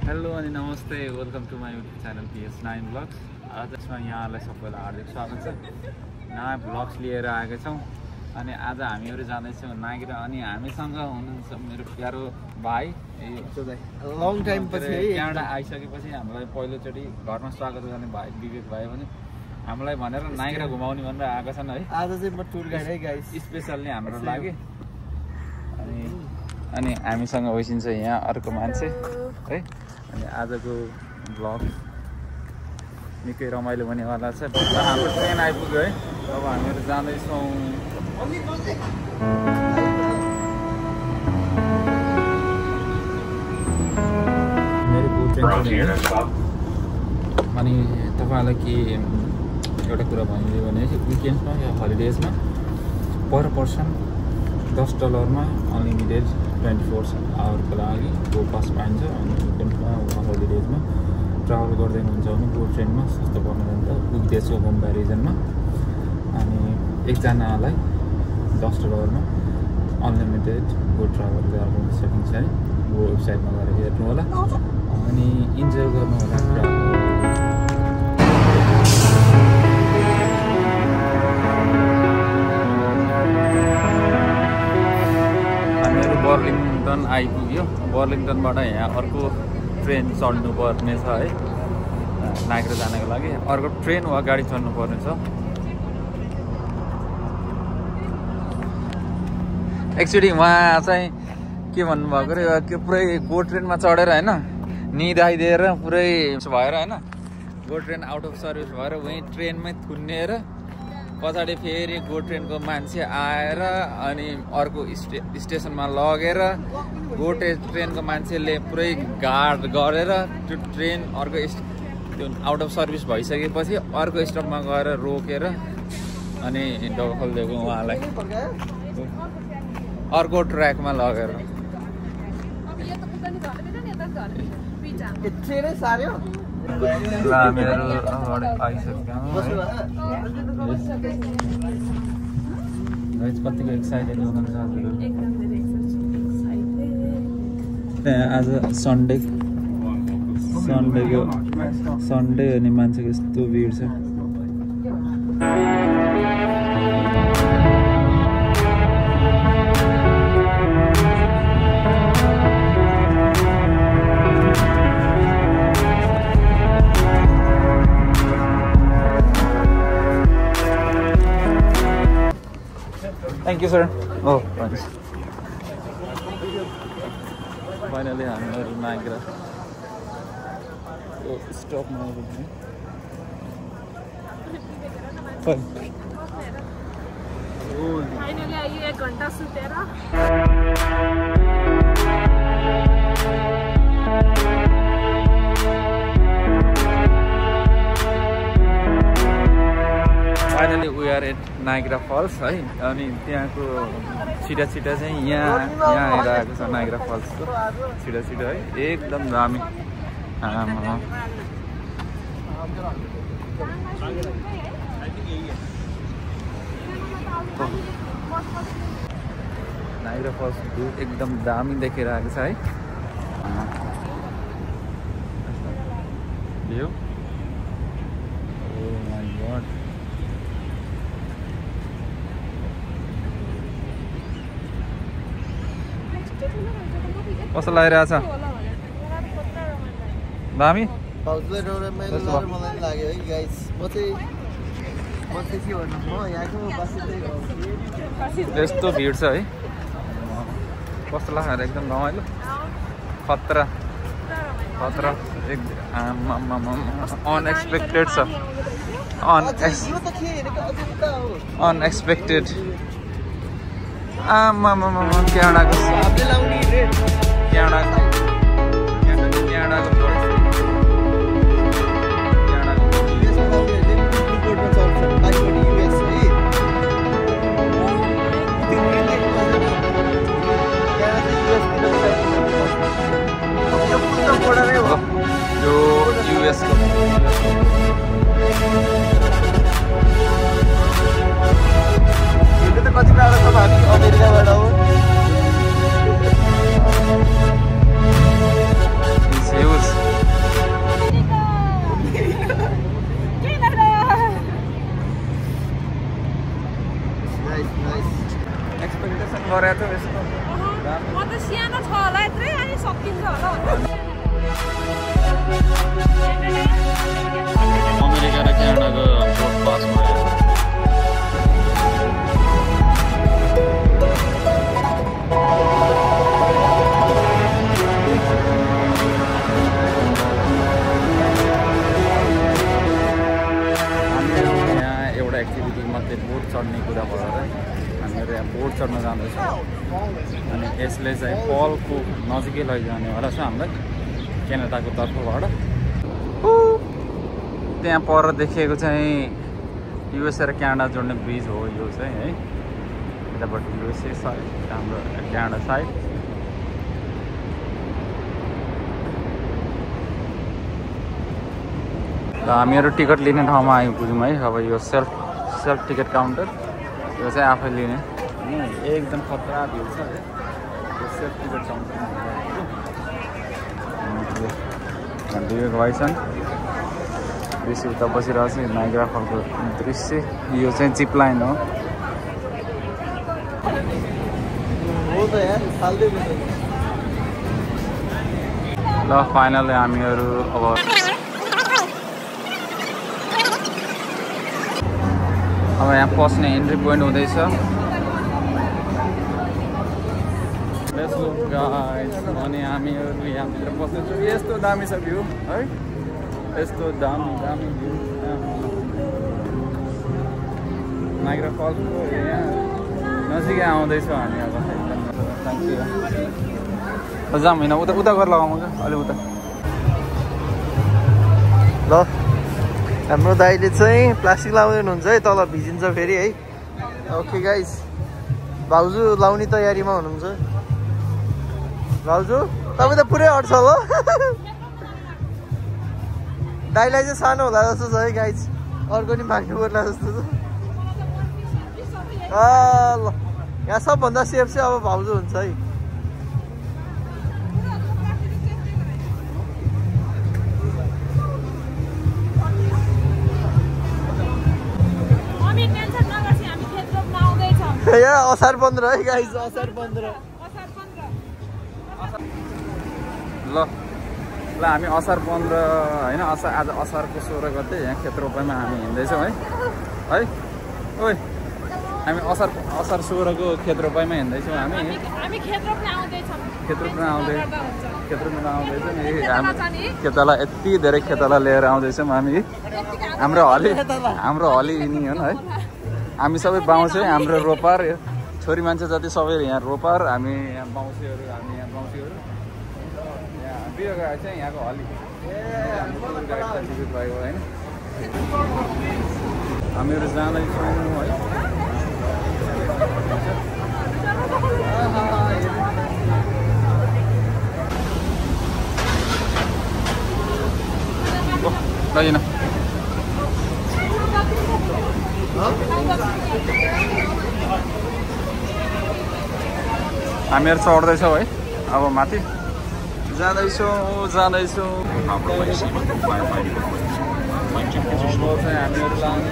Hello अनि नमस्ते, welcome to my YouTube channel PS9 vlogs. आजमा यहाँलाई सबैलाई हार्दिक स्वागत छ। नयाँ ब्लग्स लिएर आएका छौँ अनि आज हामीहरू जाँदैछौँ नागिरा अनि हामीसँग हुनुहुन्छ मेरो प्यारो भाइ। लङ टाइम पछि क्यानाडा आइसकेपछि हामीलाई पहिलोचोटि घरमा स्वागत गर्ने भाइ विवेक भाइ पनि हामीलाई भनेर नागिरा घुमाउने भनेर आएका छन् है। आज चाहिँ म टुर गाइड है गाइस, स्पेसल्ली हाम्रो लागि। अनि हामीसँग होइसिन्छ यहाँ अर्को मान्छे है। अनि आजको ब्लग निकै रमाइलो हुनेवाला छ। हाम्रो ट्रेन आइपुग्यो है। अब हामीहरू जाँदैछौँ अनि तपाईँलाई के एउटा कुरा भनिदियो भने विकेन्डमा या हलिडेजमा पर पर्सन $10 अनलिमिटेड 24 आवरको लागि गो पास पाइन्छ। अनि विकेन्डमा हलिडेजमा ट्राभल गर्दै हुनुहुन्छ भने गो ट्रेनमा सस्तो पर्न जान्छ विदेशको कम्पेरिजनमा। अनि एकजनालाई $10 अनलिमिटेड गो ट्राभल गर्न सकिन्छ है। गो वेबसाइटमा गएर हेर्नु होला अनि इन्जोय गर्नु होला ट्राभल। बर्लिङटन आइपुग्यो। बर्लिङटनबाट यहाँ अर्को ट्रेन चढ्नु पर्ने छ है नागिरा जानको लागि। अर्को ट्रेन वा गाडी चढ्नु पर्ने छ। एक्चुअली उहाँ चाहिँ के भन्नुभएको अरे के पुरै गो ट्रेनमा चढेर होइन निद आइदिएर पुरै भएर होइन go train out of service भएर वहीँ ट्रेनमै थुनिएर पछाडि फेरि गो ट्रेनको मान्छे आएर अनि अर्को स्टेसनमा लगेर गो ट्रेनको मान्छेले पुरै गार्ड गरेर त्यो ट्रेन अर्को त्यो आउट अफ सर्भिस भइसकेपछि अर्को स्टपमा गएर रोकेर अनि डबल दिएको उहाँलाई अर्को ट्र्याकमा लगेर। हामीहरू आइसक्यौँ। कतिको एक्साइटेड हुनुहुन्छ आज सन्डे अनि मान्छेको यस्तो भिड छ। Thank you, sir. Oh, thanks. Finally, हामीहरू नागिरा स्टपमा आइपुग्यौँ। फाइनली आइयो 1 घन्टा सुतेर। Finally we are at Niagara Falls है। अनि त्यहाँको छिटा चाहिँ यहाँ आइरहेको छ नाइग्रा फल्सको छिटा है। एकदम दामी। नाइग्रा फल्स भ्यू एकदम दामी देखिरहेको छ है। View oh my God. कस्तो लागिरहेछ? दामी मलाई लाग्यो है गाइस। म चाहिँ के भन्नु, म यहाँको यस्तो भिड छ है। कस्तो लाग्यो? एकदम रमाइलो खतरा अनएक्सपेक्टेड छ। अनएक्सपेक्टेड क्यानाडाको यो US को कति टाढो छ भावी अमेरिकाबाट हो। क्यानाडाको बोर्ड पासमा आयो। एक्टिभिटी मध्ये बोट चढ्ने कुरा भयो र हामीहरू यहाँ बोट चढ्न जाँदैछौँ अनि यसले चाहिँ पलको नजिकै लैजानेवाला छ हामीलाई क्यानाडाको तर्फबाट। त्यहाँ पर देखिएको चाहिँ युएसए र क्यानाडा जोड्ने ब्रिज हो यो चाहिँ है। यतापट्टि युएसए साइड हाम्रो क्यानाडा साइड। र हामीहरू टिकट लिने ठाउँमा आइपुग्यौँ है। अब यो सेल्फ टिकट काउन्टर यो चाहिँ आफै लिने एकदम खतरा भ्यू छ है। यो सेल्फ टिकट काउन्टर विवेक भाइ छन्। दृश्य उता बसिरहेको छ नाइग्रा फलको दृश्य। यो चाहिँ जिप लाइन हो। ल फाइनली हामीहरू अब यहाँ पस्ने एन्ट्री पोइन्ट हुँदैछ। अनि हामीहरू यहाँभित्र पस्दैछौँ। यस्तो दामी छ भ्यू है। यस्तो दामी भ्यू नाइग्रा फल्सको यहाँ नजिकै आउँदैछौँ हामी अब एकदम। जाम होइन उता उता गरेर लगाउँ अलि उता। ल हाम्रो दाइले चाहिँ प्लास्टिक लाउँदै हुनुहुन्छ है। तल भिजिन्छ फेरि है। ओके गाइस भाउजू लाउने तयारीमा हुनुहुन्छ। भाउजू तपाईँ त पुरै अट्छ ल। दाइलाई चाहिँ सानो होला जस्तो छ है गाइस। अर्को नि माग्नु पर्ला जस्तो छ। ल यहाँ सबभन्दा सेफ चाहिँ अब भाउजू हुन्छ है। यहाँ असार 15 है गाइस। असार 15 ल हामी असार 15 होइन आज असारको 16 गते यहाँ खेतरोपाईमा हामी हिँड्दैछौँ है। ओइ हामी असार 16 को खेतरोपाईमा हिँड्दैछौँ। हामी खेतरोपमा आउँदैछौँ नि। खेताला यति धेरै खेताला लिएर आउँदैछौँ हामी। हाम्रो हली नि हो है। हामी सबै बाउँछे हाम्रो रोपार छोरी मान्छे जति सबै यहाँ रोपार हामी यहाँ बाउँछेहरू हामी यहाँ बाउँछेहरू यहाँ बियो गाडी चाहिँ यहाँको हली भयो होइन। हामीहरू जाँदैछौँ है। लगिन हामीहरू चढ्दैछौँ है। अब माथि जाँदैछौँ। हामीहरू लाने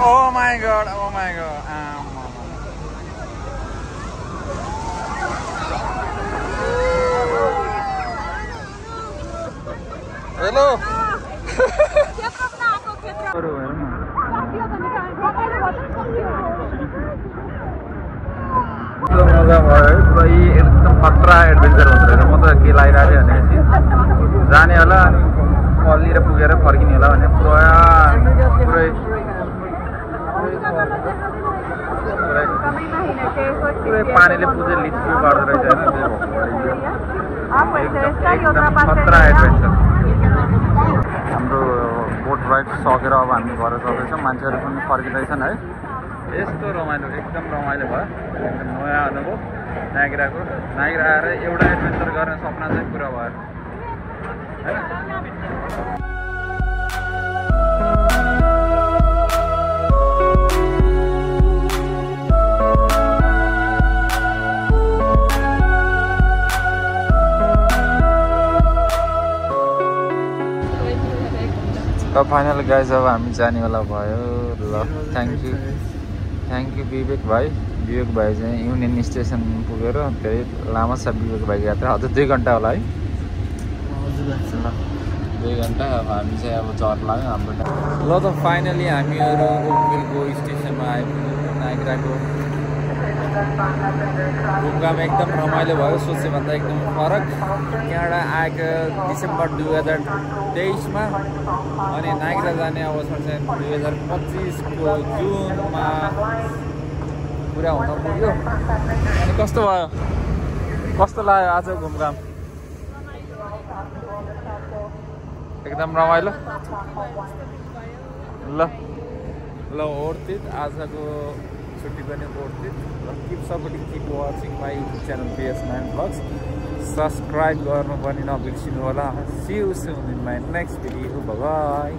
Oh my god, oh my god. Hello. मजा भयो भाइ एकदम खतरा एडभेन्चर हुँदो रहेछ। म त के लागिरहेको थियो भनेपछि जाने होला अनि पल्लिएर पुगेर फर्किने होला भने पुरै पानीले पुरै लिच्छु गर्दो रहेछ होइन। एकदम खतरा एडभेन्चर। हाम्रो बोट राइड सकेर अब हामी घर जाँदैछौँ। मान्छेहरू पनि फर्किँदैछन् है। यस्तो रमाइलो, एकदम रमाइलो भयो। एकदम नयाँ अनुभव नाइग्राको। नाइग्रा आएर एउटा एडभेन्चर गर्ने सपना चाहिँ पुरा भयो होइन। अब फाइनल गाइज अब हामी जानेवाला भयो। ल थ्याङ्क यू विवेक भाइ चाहिँ युनियन स्टेसन पुगेर धेरै लामो छ विवेक भाइको यात्रा। अझ 2 घन्टा होला है। ल 2 घन्टा। अब हामी चाहिँ अब चढ्न लाग्यो हाम्रो। ल त फाइनली हामीहरू ओकभिलको स्टेसनमा आइपुग्यौँ। नाइग्राको घुमघाम एकदम रमाइलो भयो। सोचेभन्दा एकदम फरक। यहाँबाट आएको डिसेम्बर 2023मा अनि नाइग्रा जाने अवसर चाहिँ 2025को जुनमा पुरा हुन पुग्यो। अनि कस्तो भयो, कस्तो लाग्यो आज घुमघाम? एकदम रमाइलो। ल ओर्थित आजको छुट्टी पनि ओर्थित। Keep supporting, keep watching my YouTube channel PS9 Vlogs। Subscribe गर्नु पनि नबिर्सिनु होला। See you soon in my next video. By.